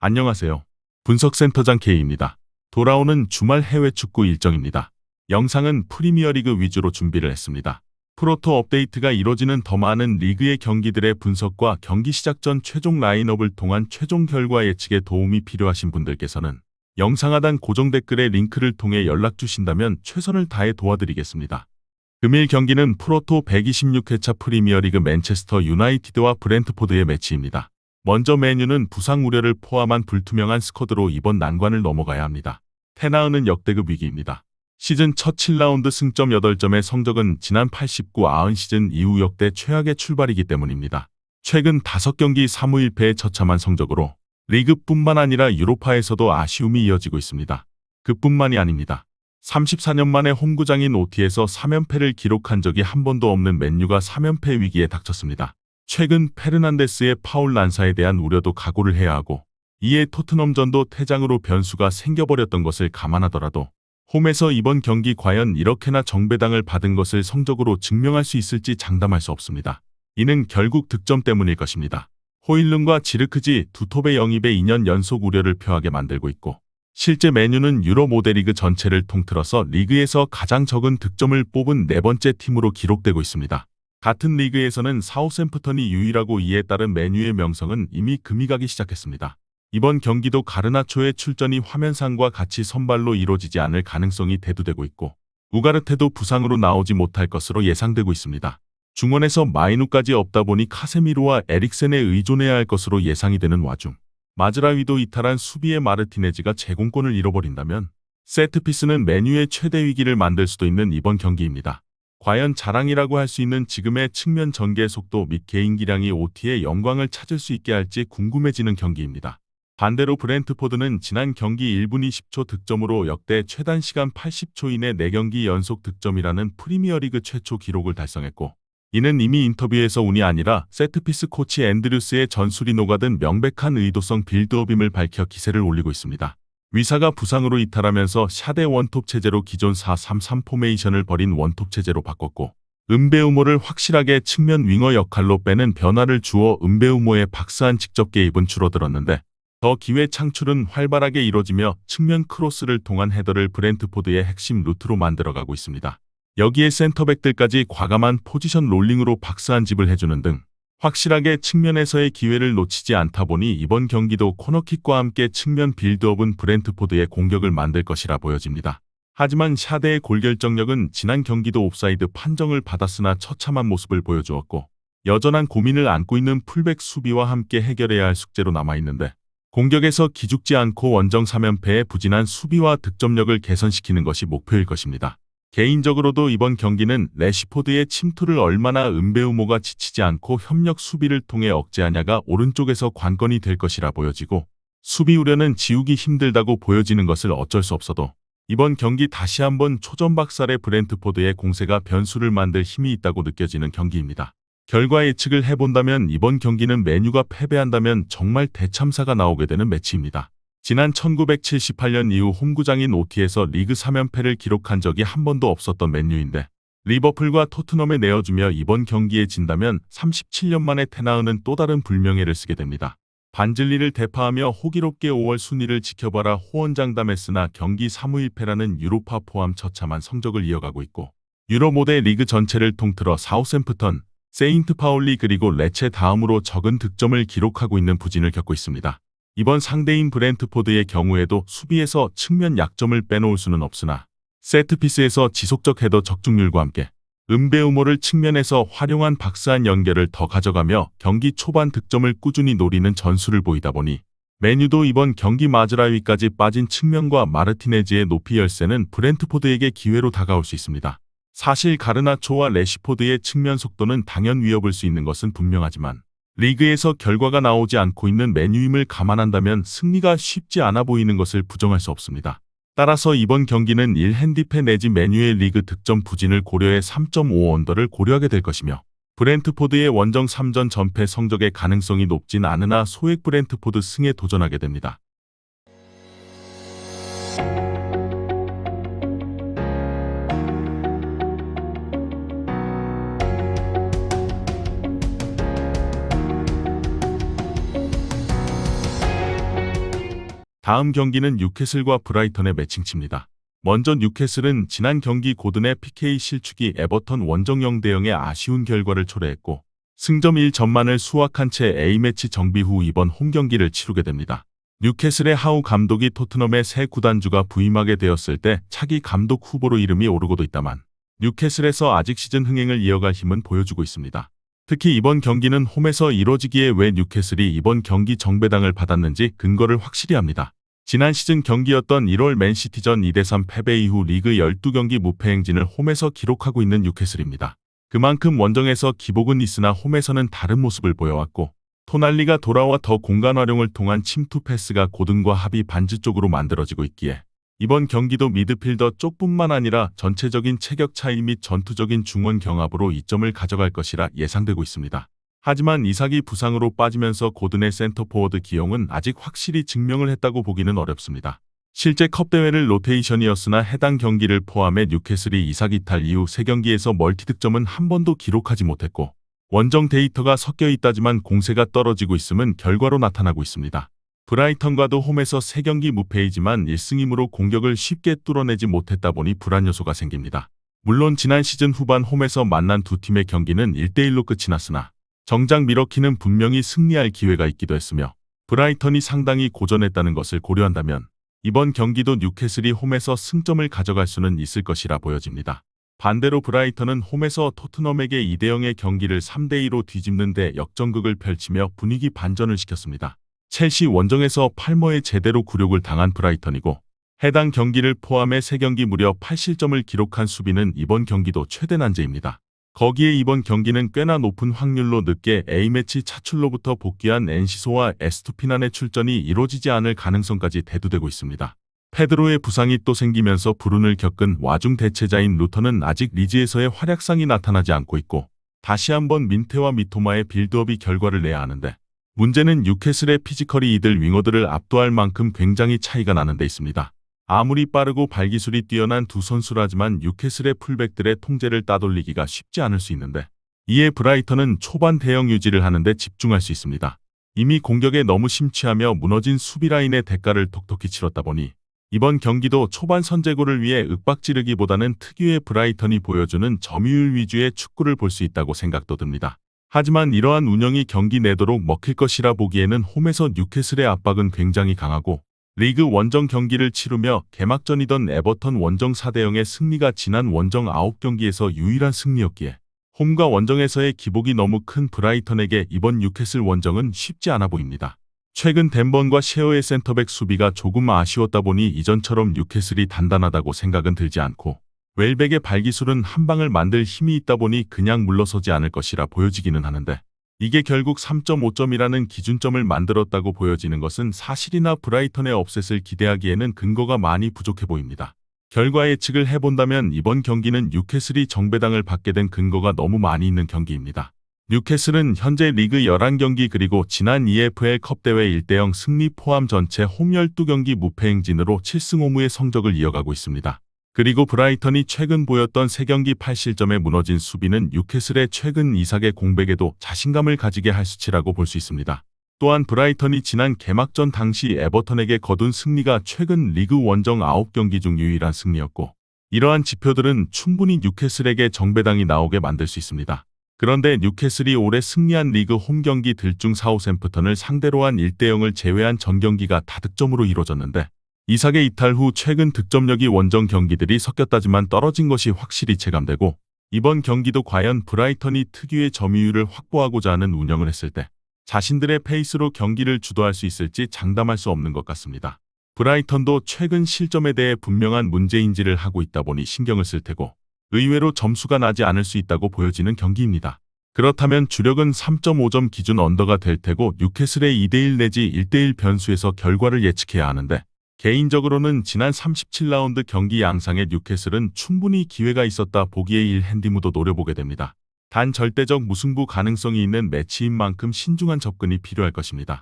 안녕하세요. 분석센터장 K입니다. 돌아오는 주말 해외 축구 일정입니다. 영상은 프리미어리그 위주로 준비를 했습니다. 프로토 업데이트가 이뤄지는 더 많은 리그의 경기들의 분석과 경기 시작 전 최종 라인업을 통한 최종 결과 예측에 도움이 필요하신 분들께서는 영상 하단 고정 댓글의 링크를 통해 연락 주신다면 최선을 다해 도와드리겠습니다. 금일 경기는 프로토 126회차 프리미어리그 맨체스터 유나이티드와 브렌트포드의 매치입니다. 먼저 맨유는 부상 우려를 포함한 불투명한 스쿼드로 이번 난관을 넘어가야 합니다. 테나은은 역대급 위기입니다. 시즌 첫 7라운드 승점 8점의 성적은 지난 89-90 시즌 이후 역대 최악의 출발이기 때문입니다. 최근 5경기 3무 1패의 처참한 성적으로 리그뿐만 아니라 유로파에서도 아쉬움이 이어지고 있습니다. 그뿐만이 아닙니다. 34년 만에 홈구장인 OT에서 3연패를 기록한 적이 한 번도 없는 맨유가 3연패 위기에 닥쳤습니다. 최근 페르난데스의 파울 난사에 대한 우려도 각오를 해야 하고 이에 토트넘전도 퇴장으로 변수가 생겨버렸던 것을 감안하더라도 홈에서 이번 경기 과연 이렇게나 정배당을 받은 것을 성적으로 증명할 수 있을지 장담할 수 없습니다. 이는 결국 득점 때문일 것입니다. 호일룬과 지르크지 두 톱의 영입에 2년 연속 우려를 표하게 만들고 있고 실제 맨유는 유럽 5대 리그 전체를 통틀어서 리그에서 가장 적은 득점을 뽑은 네 번째 팀으로 기록되고 있습니다. 같은 리그에서는 사우샘프턴이 유일하고 이에 따른 맨유의 명성은 이미 금이 가기 시작했습니다. 이번 경기도 가르나초의 출전이 화면상과 같이 선발로 이루어지지 않을 가능성이 대두되고 있고 우가르테도 부상으로 나오지 못할 것으로 예상되고 있습니다. 중원에서 마이누까지 없다 보니 카세미로와 에릭센에 의존해야 할 것으로 예상이 되는 와중 마즈라위도 이탈한 수비의 마르티네즈가 제공권을 잃어버린다면 세트피스는 맨유의 최대 위기를 만들 수도 있는 이번 경기입니다. 과연 자랑이라고 할 수 있는 지금의 측면 전개 속도 및 개인 기량이 OT의 영광을 찾을 수 있게 할지 궁금해지는 경기입니다. 반대로 브렌트포드는 지난 경기 1분 20초 득점으로 역대 최단 시간 80초 이내 4경기 연속 득점이라는 프리미어리그 최초 기록을 달성했고 이는 이미 인터뷰에서 운이 아니라 세트피스 코치 앤드류스의 전술이 녹아든 명백한 의도성 빌드업임을 밝혀 기세를 올리고 있습니다. 위사가 부상으로 이탈하면서 샤데 원톱 체제로 기존 4-3-3 포메이션을 버린 원톱 체제로 바꿨고 은베우모를 확실하게 측면 윙어 역할로 빼는 변화를 주어 은베우모의 박스한 직접 개입은 줄어들었는데 더 기회 창출은 활발하게 이뤄지며 측면 크로스를 통한 헤더를 브렌트포드의 핵심 루트로 만들어가고 있습니다. 여기에 센터백들까지 과감한 포지션 롤링으로 박스한 집을 해주는 등 확실하게 측면에서의 기회를 놓치지 않다 보니 이번 경기도 코너킥과 함께 측면 빌드업은 브렌트포드의 공격을 만들 것이라 보여집니다. 하지만 샤데의 골결정력은 지난 경기도 옵사이드 판정을 받았으나 처참한 모습을 보여주었고 여전한 고민을 안고 있는 풀백 수비와 함께 해결해야 할 숙제로 남아있는데 공격에서 기죽지 않고 원정 3연패의 부진한 수비와 득점력을 개선시키는 것이 목표일 것입니다. 개인적으로도 이번 경기는 래시포드의 침투를 얼마나 은베우모가 지치지 않고 협력 수비를 통해 억제하냐가 오른쪽에서 관건이 될 것이라 보여지고 수비 우려는 지우기 힘들다고 보여지는 것을 어쩔 수 없어도 이번 경기 다시 한번 초전박살의 브렌트포드의 공세가 변수를 만들 힘이 있다고 느껴지는 경기입니다. 결과 예측을 해본다면 이번 경기는 맨유가 패배한다면 정말 대참사가 나오게 되는 매치입니다. 지난 1978년 이후 홈구장인 OT에서 리그 3연패를 기록한 적이 한 번도 없었던 맨유인데 리버풀과 토트넘에 내어주며 이번 경기에 진다면 37년 만에 테나은은 또 다른 불명예를 쓰게 됩니다. 반질리를 대파하며 호기롭게 5월 순위를 지켜봐라 호언장담했으나 경기 3무 1패라는 유로파 포함 처참한 성적을 이어가고 있고 유럽 5대 리그 전체를 통틀어 사우샘프턴, 세인트 파울리 그리고 레체 다음으로 적은 득점을 기록하고 있는 부진을 겪고 있습니다. 이번 상대인 브렌트포드의 경우에도 수비에서 측면 약점을 빼놓을 수는 없으나 세트피스에서 지속적 헤더 적중률과 함께 은베우모를 측면에서 활용한 박스한 연결을 더 가져가며 경기 초반 득점을 꾸준히 노리는 전술을 보이다 보니 맨유도 이번 경기 마즈라위까지 빠진 측면과 마르티네즈의 높이 열세는 브렌트포드에게 기회로 다가올 수 있습니다. 사실 가르나초와 래시포드의 측면 속도는 당연 위협을 수 있는 것은 분명하지만 리그에서 결과가 나오지 않고 있는 맨유임을 감안한다면 승리가 쉽지 않아 보이는 것을 부정할 수 없습니다. 따라서 이번 경기는 1핸디패 내지 맨유의 리그 득점 부진을 고려해 3.5 언더를 고려하게 될 것이며 브렌트포드의 원정 3전 전패 성적의 가능성이 높진 않으나 소액 브렌트포드 승에 도전하게 됩니다. 다음 경기는 뉴캐슬과 브라이턴의 매칭치입니다. 먼저 뉴캐슬은 지난 경기 고든의 PK 실축이 에버턴 원정 0대0의 아쉬운 결과를 초래했고 승점 1점만을 수확한 채 A매치 정비 후 이번 홈경기를 치르게 됩니다. 뉴캐슬의 하우 감독이 토트넘의 새 구단주가 부임하게 되었을 때 차기 감독 후보로 이름이 오르고도 있다만 뉴캐슬에서 아직 시즌 흥행을 이어갈 힘은 보여주고 있습니다. 특히 이번 경기는 홈에서 이뤄지기에 왜 뉴캐슬이 이번 경기 정배당을 받았는지 근거를 확실히 합니다. 지난 시즌 경기였던 1월 맨시티전 2대3 패배 이후 리그 12경기 무패 행진을 홈에서 기록하고 있는 뉴캐슬입니다. 그만큼 원정에서 기복은 있으나 홈에서는 다른 모습을 보여왔고 토날리가 돌아와 더 공간 활용을 통한 침투 패스가 고든과 합이 반지 쪽으로 만들어지고 있기에 이번 경기도 미드필더 쪽뿐만 아니라 전체적인 체격 차이 및 전투적인 중원 경합으로 이점을 가져갈 것이라 예상되고 있습니다. 하지만 이삭이 부상으로 빠지면서 고든의 센터포워드 기용은 아직 확실히 증명을 했다고 보기는 어렵습니다. 실제 컵대회를 로테이션이었으나 해당 경기를 포함해 뉴캐슬이 이삭 이탈 이후 3경기에서 멀티득점은 한 번도 기록하지 못했고 원정 데이터가 섞여 있다지만 공세가 떨어지고 있음은 결과로 나타나고 있습니다. 브라이턴과도 홈에서 3경기 무패이지만 1승2무로 공격을 쉽게 뚫어내지 못했다 보니 불안 요소가 생깁니다. 물론 지난 시즌 후반 홈에서 만난 두 팀의 경기는 1대1로 끝이 났으나 정작 미러키는 분명히 승리할 기회가 있기도 했으며 브라이턴이 상당히 고전했다는 것을 고려한다면 이번 경기도 뉴캐슬이 홈에서 승점을 가져갈 수는 있을 것이라 보여집니다. 반대로 브라이턴은 홈에서 토트넘에게 2대0의 경기를 3대2로 뒤집는 데 역전극을 펼치며 분위기 반전을 시켰습니다. 첼시 원정에서 팔머에 제대로 굴욕을 당한 브라이턴이고 해당 경기를 포함해 3경기 무려 8실점을 기록한 수비는 이번 경기도 최대 난제입니다. 거기에 이번 경기는 꽤나 높은 확률로 늦게 A매치 차출로부터 복귀한 엔시소와 에스투피난의 출전이 이루어지지 않을 가능성까지 대두되고 있습니다. 페드로의 부상이 또 생기면서 불운을 겪은 와중 대체자인 루터는 아직 리즈에서의 활약상이 나타나지 않고 있고 다시 한번 민테와 미토마의 빌드업이 결과를 내야 하는데 문제는 뉴캐슬의 피지컬이 이들 윙어들을 압도할 만큼 굉장히 차이가 나는 데 있습니다. 아무리 빠르고 발기술이 뛰어난 두 선수라지만 뉴캐슬의 풀백들의 통제를 따돌리기가 쉽지 않을 수 있는데 이에 브라이턴은 초반 대형 유지를 하는데 집중할 수 있습니다. 이미 공격에 너무 심취하며 무너진 수비 라인의 대가를 톡톡히 치렀다 보니 이번 경기도 초반 선제골을 위해 윽박지르기보다는 특유의 브라이턴이 보여주는 점유율 위주의 축구를 볼 수 있다고 생각도 듭니다. 하지만 이러한 운영이 경기 내도록 먹힐 것이라 보기에는 홈에서 뉴캐슬의 압박은 굉장히 강하고 리그 원정 경기를 치르며 개막전이던 에버턴 원정 4대0의 승리가 지난 원정 9경기에서 유일한 승리였기에 홈과 원정에서의 기복이 너무 큰 브라이턴에게 이번 뉴캐슬 원정은 쉽지 않아 보입니다. 최근 댄번과 셰어의 센터백 수비가 조금 아쉬웠다 보니 이전처럼 뉴캐슬이 단단하다고 생각은 들지 않고 웰백의 발기술은 한 방을 만들 힘이 있다 보니 그냥 물러서지 않을 것이라 보여지기는 하는데 이게 결국 3.5점이라는 기준점을 만들었다고 보여지는 것은 사실이나 브라이턴의 업셋을 기대하기에는 근거가 많이 부족해 보입니다. 결과 예측을 해본다면 이번 경기는 뉴캐슬이 정배당을 받게 된 근거가 너무 많이 있는 경기입니다. 뉴캐슬은 현재 리그 11경기 그리고 지난 EFL 컵대회 1대0 승리 포함 전체 홈 12경기 무패 행진으로 7승 5무의 성적을 이어가고 있습니다. 그리고 브라이턴이 최근 보였던 3경기 8실점에 무너진 수비는 뉴캐슬의 최근 이삭의 공백에도 자신감을 가지게 할 수치라고 볼 수 있습니다. 또한 브라이턴이 지난 개막전 당시 에버턴에게 거둔 승리가 최근 리그 원정 9경기 중 유일한 승리였고 이러한 지표들은 충분히 뉴캐슬에게 정배당이 나오게 만들 수 있습니다. 그런데 뉴캐슬이 올해 승리한 리그 홈 경기들 중 사우샘프턴을 상대로 한 1대0을 제외한 전 경기가 다득점으로 이루어졌는데 이삭의 이탈 후 최근 득점력이 원정 경기들이 섞였다지만 떨어진 것이 확실히 체감되고 이번 경기도 과연 브라이턴이 특유의 점유율을 확보하고자 하는 운영을 했을 때 자신들의 페이스로 경기를 주도할 수 있을지 장담할 수 없는 것 같습니다. 브라이턴도 최근 실점에 대해 분명한 문제인지를 하고 있다 보니 신경을 쓸 테고 의외로 점수가 나지 않을 수 있다고 보여지는 경기입니다. 그렇다면 주력은 3.5점 기준 언더가 될 테고 뉴캐슬의 2대1 내지 1대1 변수에서 결과를 예측해야 하는데 개인적으로는 지난 37라운드 경기 양상의 뉴캐슬은 충분히 기회가 있었다 보기에 1 핸디무도 노려보게 됩니다. 단 절대적 무승부 가능성이 있는 매치인 만큼 신중한 접근이 필요할 것입니다.